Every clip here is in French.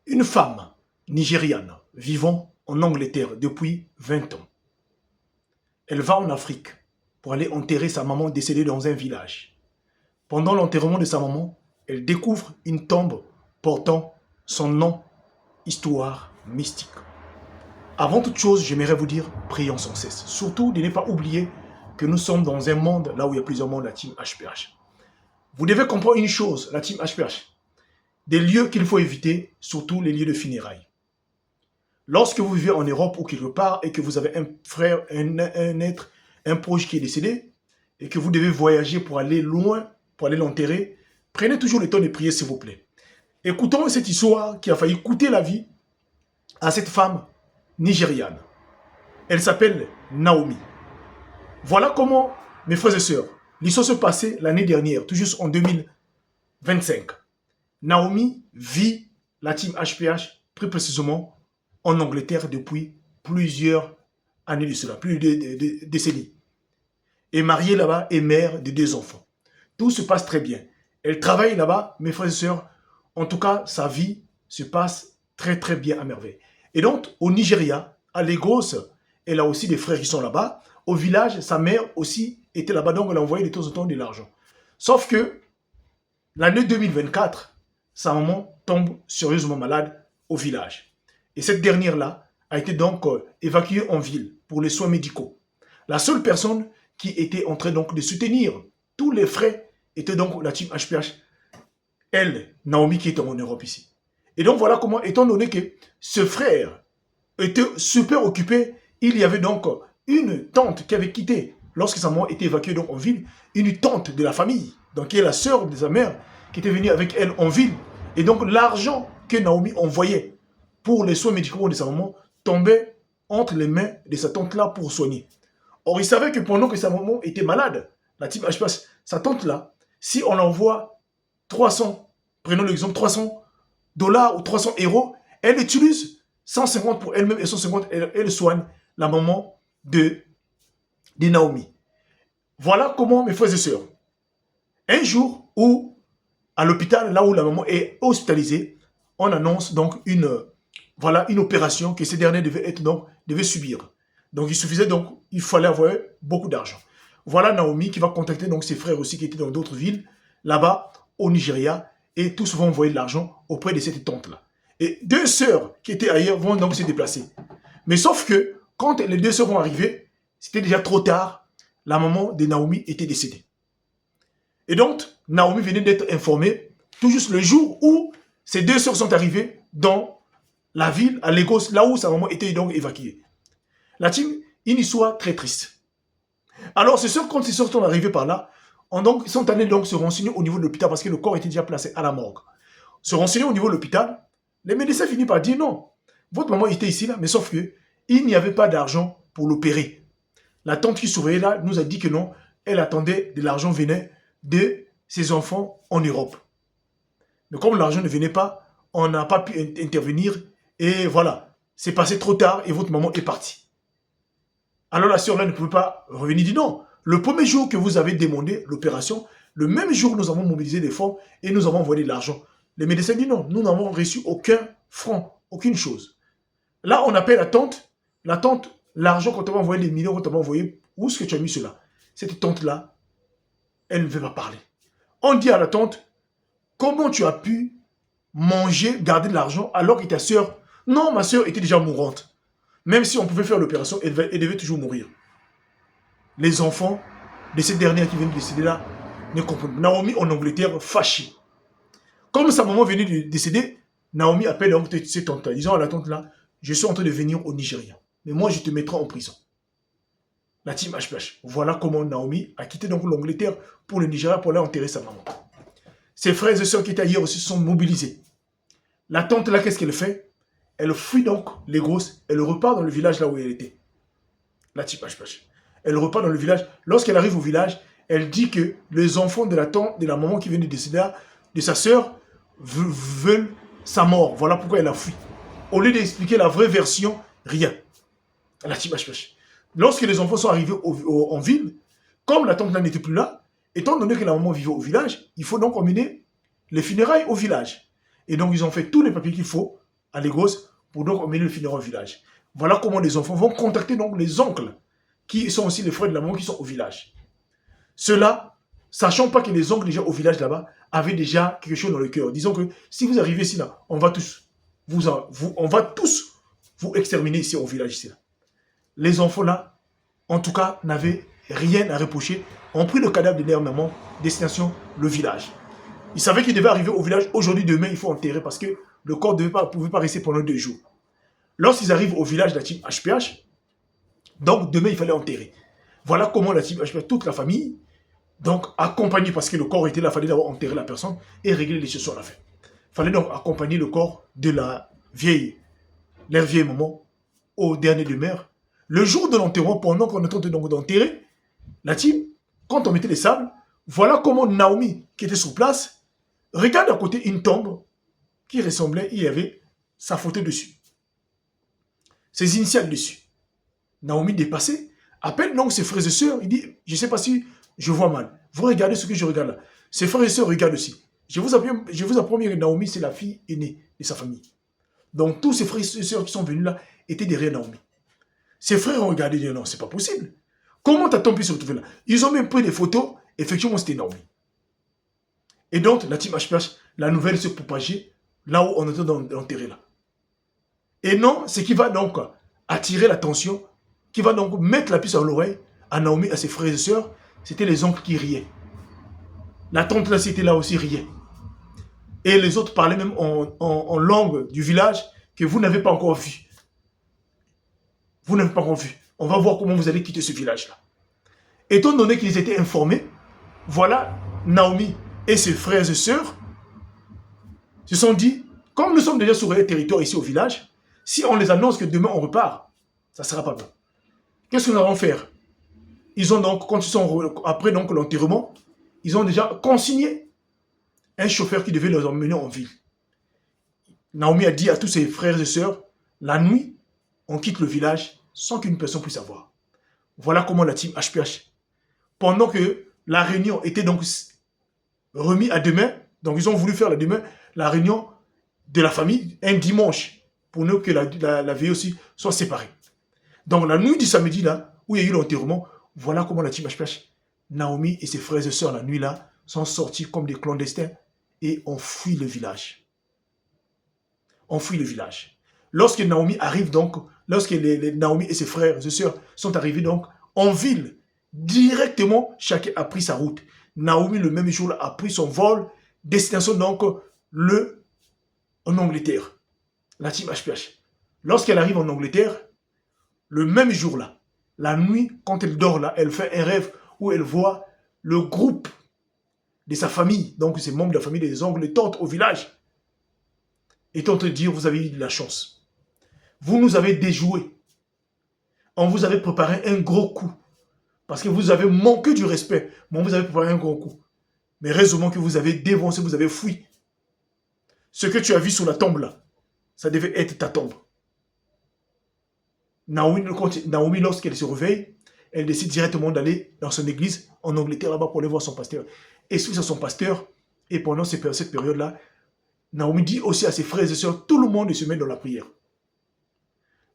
Une femme nigériane vivant en Angleterre depuis 20 ans. Elle va en Afrique pour aller enterrer sa maman décédée dans un village. Pendant l'enterrement de sa maman, elle découvre une tombe portant son nom, histoire mystique. Avant toute chose, j'aimerais vous dire, prions sans cesse. Surtout de ne pas oublier que nous sommes dans un monde là où il y a plusieurs mondes, la team HPH. Vous devez comprendre une chose, la team HPH. Des lieux qu'il faut éviter, surtout les lieux de funérailles. Lorsque vous vivez en Europe ou quelque part et que vous avez un frère, un être, un proche qui est décédé et que vous devez voyager pour aller loin, pour aller l'enterrer, prenez toujours le temps de prier s'il vous plaît. Écoutons cette histoire qui a failli coûter la vie à cette femme nigériane. Elle s'appelle Naomi. Voilà comment, mes frères et sœurs, l'histoire se passait l'année dernière, tout juste en 2025. Naomi vit la team HPH, plus précisément en Angleterre depuis plusieurs années de cela, plus de décennies. Est mariée là-bas et mère de 2 enfants. Tout se passe très bien. Elle travaille là-bas, mes frères et sœurs. En tout cas, sa vie se passe très très bien à merveille. Et donc, au Nigeria, à Lagos, elle a aussi des frères qui sont là-bas. Au village, sa mère aussi était là-bas, donc elle a envoyé de temps en temps de l'argent. Sauf que l'année 2024, sa maman tombe sérieusement malade au village. Et cette dernière-là a été donc évacuée en ville pour les soins médicaux. La seule personne qui était en train donc de soutenir tous les frais était donc la team HPH. Elle, Naomi, qui était en Europe ici. Et donc voilà comment, étant donné que ce frère était super occupé, il y avait donc une tante qui avait quitté, lorsque sa maman était évacuée donc en ville, une tante de la famille, donc qui est la sœur de sa mère, qui était venue avec elle en ville. Et donc l'argent que Naomi envoyait pour les soins médicaux de sa maman tombait entre les mains de sa tante-là pour soigner. Or, il savait que pendant que sa maman était malade, la team HPS, sa tante-là, si on envoie 300, prenons l'exemple, 300 dollars ou 300 euros, elle utilise 150 pour elle-même et 150, elle soigne la maman de Naomi. Voilà comment, mes frères et sœurs, un jour où, à l'hôpital, là où la maman est hospitalisée, on annonce donc une opération que ces derniers devaient subir. Donc il suffisait donc, il fallait avoir beaucoup d'argent. Voilà Naomi qui va contacter donc ses frères aussi qui étaient dans d'autres villes, là-bas au Nigeria, et tous vont envoyer de l'argent auprès de cette tante-là. Et 2 sœurs qui étaient ailleurs vont donc se déplacer. Mais sauf que, quand les 2 sœurs vont arriver, c'était déjà trop tard, la maman de Naomi était décédée. Et donc, Naomi venait d'être informée, tout juste le jour où ces 2 sœurs sont arrivées dans la ville, à Lagos, là où sa maman était donc évacuée. La team, une histoire très triste. Alors, ces sœurs, quand ces sœurs sont arrivées par là, ils sont allés donc se renseigner au niveau de l'hôpital parce que le corps était déjà placé à la morgue. Se renseigner au niveau de l'hôpital, les médecins finissent par dire non, votre maman était ici là, mais sauf que il n'y avait pas d'argent pour l'opérer. La tante qui surveillait là nous a dit que non, elle attendait de l'argent venait de ses enfants en Europe. Mais comme l'argent ne venait pas, on n'a pas pu intervenir et voilà, c'est passé trop tard et votre maman est partie. Alors la sœur là ne pouvait pas revenir, dit non. Le premier jour que vous avez demandé l'opération, le même jour nous avons mobilisé des fonds et nous avons envoyé de l'argent. Les médecins disent non, nous n'avons reçu aucun franc, aucune chose. Là on appelle la tante, l'argent qu'on t'a envoyé, les millions qu'on t'a envoyé, où est-ce que tu as mis cela? Cette tante là, elle ne veut pas parler. On dit à la tante, comment tu as pu manger, garder de l'argent alors que ta sœur, non ma sœur était déjà mourante. Même si on pouvait faire l'opération, elle devait toujours mourir. Les enfants de cette dernière qui vient de décéder là ne comprennent pas. Naomi en Angleterre, fâchée. Comme sa maman venait de décéder, Naomi appelle donc cette tante là, disant à la tante là, je suis en train de venir au Nigeria. Mais moi, je te mettrai en prison. La team HPH. Voilà comment Naomi a quitté donc l'Angleterre pour le Nigeria pour aller enterrer sa maman. Ses frères et sœurs qui étaient ailleurs aussi sont mobilisés. La tante là, qu'est-ce qu'elle fait? Elle fuit donc les grosses, elle repart dans le village là où elle était. La team HPH. Elle repart dans le village. Lorsqu'elle arrive au village, elle dit que les enfants de la tante, de la maman qui vient de décéder, de sa sœur, veulent sa mort. Voilà pourquoi elle a fui. Au lieu d'expliquer la vraie version, rien. La team HPH. Lorsque les enfants sont arrivés en ville, comme la tante n'était plus là, étant donné que la maman vivait au village, il faut donc emmener les funérailles au village. Et donc ils ont fait tous les papiers qu'il faut à Lagos pour donc emmener le funéraire au village. Voilà comment les enfants vont contacter donc les oncles, qui sont aussi les frères de la maman qui sont au village. Ceux-là, sachant pas que les oncles déjà au village là-bas avaient déjà quelque chose dans le cœur. Disons que si vous arrivez ici là, on va tous vous exterminer ici au village ici là. Les enfants là, en tout cas, n'avaient rien à reprocher. Ont pris le cadavre de leur maman, destination le village. Ils savaient qu'ils devaient arriver au village aujourd'hui, demain, il faut enterrer parce que le corps ne pouvait pas rester pendant 2 jours. Lorsqu'ils arrivent au village de la team HPH, donc demain, il fallait enterrer. Voilà comment la team HPH, toute la famille, donc accompagnée, parce que le corps était là, il fallait d'abord enterrer la personne et régler les choses sur la fin. Il fallait donc accompagner le corps de leur vieille maman au dernier demeure. Le jour de l'enterrement, pendant qu'on est en train d'enterrer, la team, quand on mettait les sables, voilà comment Naomi, qui était sur place, regarde à côté une tombe qui ressemblait, il y avait sa photo dessus. Ses initiales dessus. Naomi dépassée, appelle donc ses frères et sœurs, il dit, je ne sais pas si je vois mal. Vous regardez ce que je regarde là. Ses frères et sœurs regardent aussi. Je vous apprends que Naomi, c'est la fille aînée de sa famille. Donc tous ses frères et sœurs qui sont venus là étaient derrière Naomi. Ses frères ont regardé et dit, non, c'est pas possible. Comment ta tombe pu se retrouver là? Ils ont même pris des photos, effectivement c'était Naomi. Et donc la team HPH, la nouvelle se propageait là où on était enterré là. Et non, ce qui va donc attirer l'attention, qui va donc mettre la puce à l'oreille à Naomi, à ses frères et sœurs, c'était les oncles qui riaient. La tante là, c'était là aussi riait. Et les autres parlaient même en langue du village que vous n'avez pas encore vu. Vous n'avez pas encore vu. On va voir comment vous allez quitter ce village-là. Étant donné qu'ils étaient informés, voilà, Naomi et ses frères et sœurs se sont dit, comme nous sommes déjà sur le territoire ici au village, si on les annonce que demain on repart, ça ne sera pas bon. Qu'est-ce que nous allons faire? Ils ont donc, quand ils sont après donc l'enterrement, ils ont déjà consigné un chauffeur qui devait les emmener en ville. Naomi a dit à tous ses frères et sœurs, la nuit, on quitte le village sans qu'une personne puisse savoir. Voilà comment la team HPH, pendant que la réunion était donc remise à demain, donc ils ont voulu faire la réunion de la famille un dimanche, pour nous que la veille aussi soit séparée. Donc la nuit du samedi là, où il y a eu l'enterrement, voilà comment la team HPH, Naomi et ses frères et sœurs la nuit là, sont sortis comme des clandestins et ont fui le village. On fuit le village. Lorsque Naomi arrive donc, lorsque Naomi et ses frères et ses sœurs sont arrivés donc en ville, directement, chacun a pris sa route. Naomi, le même jour, a pris son vol, destination donc en Angleterre. La team HPH. Lorsqu'elle arrive en Angleterre, le même jour-là, la nuit, quand elle dort là, elle fait un rêve où elle voit le groupe de sa famille, donc ses membres de la famille, des oncles, les tantes au village, est en train de dire, vous avez eu de la chance. Vous nous avez déjoué. On vous avait préparé un gros coup. Parce que vous avez manqué du respect. Mais on vous avait préparé un gros coup. Mais heureusement que vous avez dévancé, vous avez fui. Ce que tu as vu sur la tombe là, ça devait être ta tombe. Naomi, lorsqu'elle se réveille, elle décide directement d'aller dans son église en Angleterre là-bas pour aller voir son pasteur. Et suite à son pasteur, et pendant cette période-là, Naomi dit aussi à ses frères et sœurs, tout le monde se met dans la prière.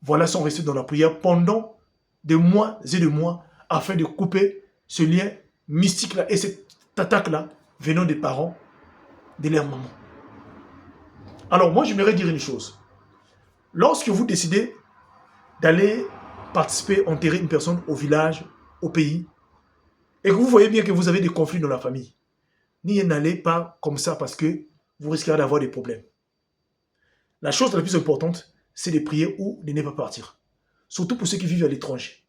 Voilà, sont restés dans la prière pendant des mois et des mois afin de couper ce lien mystique-là et cette attaque-là venant des parents de leur maman. Alors moi, j'aimerais dire une chose. Lorsque vous décidez d'aller participer, enterrer une personne au village, au pays, et que vous voyez bien que vous avez des conflits dans la famille, n'y n'allez pas comme ça parce que vous risquerez d'avoir des problèmes. La chose la plus importante, c'est de prier ou de ne pas partir. Surtout pour ceux qui vivent à l'étranger.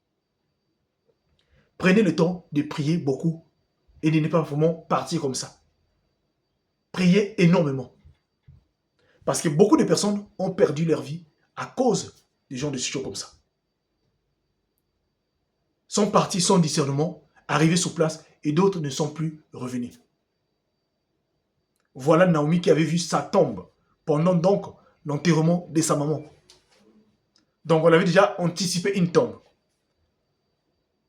Prenez le temps de prier beaucoup et de ne pas vraiment partir comme ça. Priez énormément. Parce que beaucoup de personnes ont perdu leur vie à cause des gens de situations comme ça. Sont partis sans discernement, arrivés sur place et d'autres ne sont plus revenus. Voilà Naomi qui avait vu sa tombe pendant donc l'enterrement de sa maman. Donc on avait déjà anticipé une tombe.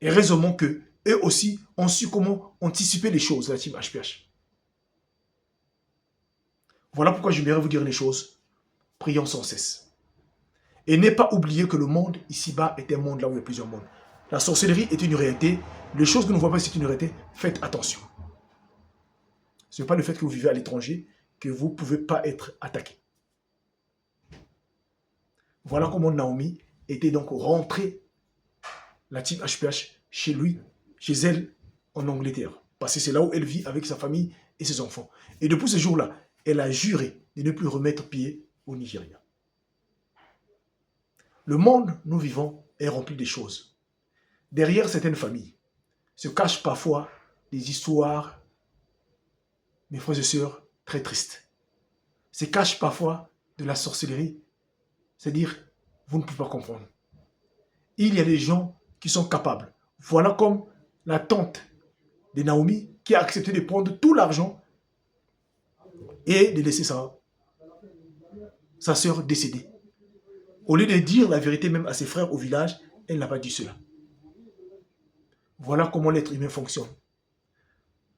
Et heureusement que eux aussi ont su comment anticiper les choses, la team HPH. Voilà pourquoi je voudrais vous dire les choses. prions sans cesse. Et n'aie pas oublié que le monde ici-bas est un monde là où il y a plusieurs mondes. La sorcellerie est une réalité. Les choses que nous ne voyons pas, c'est une réalité. Faites attention. Ce n'est pas le fait que vous vivez à l'étranger que vous ne pouvez pas être attaqué. Voilà comment Naomi était donc rentrée, la team HPH, chez lui, chez elle, en Angleterre. Parce que c'est là où elle vit avec sa famille et ses enfants. Et depuis ce jour-là, elle a juré de ne plus remettre pied au Nigeria. Le monde, nous vivons, est rempli de choses. Derrière certaines familles se cachent parfois des histoires, mes frères et sœurs, très tristes. Se cachent parfois de la sorcellerie. C'est-à-dire, vous ne pouvez pas comprendre. Il y a des gens qui sont capables. Voilà comme la tante de Naomi qui a accepté de prendre tout l'argent et de laisser sa sœur décédée. Au lieu de dire la vérité même à ses frères au village, elle n'a pas dit cela. Voilà comment l'être humain fonctionne.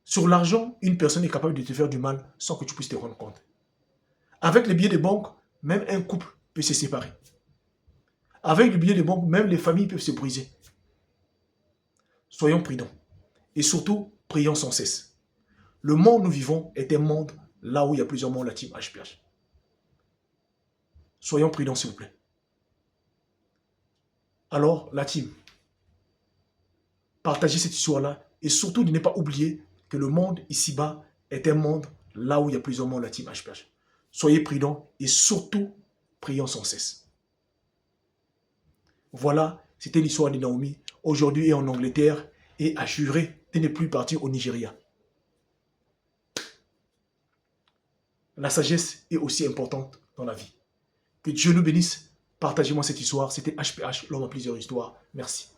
Sur l'argent, une personne est capable de te faire du mal sans que tu puisses te rendre compte. Avec les billets de banque, même un couple peut se séparer. Avec les billets de banque, même les familles peuvent se briser. Soyons prudents. Et surtout, prions sans cesse. Le monde où nous vivons est un monde là où il y a plusieurs mondes, la team HPH. Soyons prudents, s'il vous plaît. Alors, la team, partagez cette histoire-là et surtout de ne pas oublier que le monde ici-bas est un monde là où il y a plusieurs mondes, la team HPH. Soyez prudents et surtout, prions sans cesse. Voilà, c'était l'histoire de Naomi. Aujourd'hui, elle est en Angleterre et a juré de ne plus partir au Nigeria. La sagesse est aussi importante dans la vie. Que Dieu nous bénisse. Partagez-moi cette histoire. C'était HPH, l'homme à plusieurs histoires. Merci.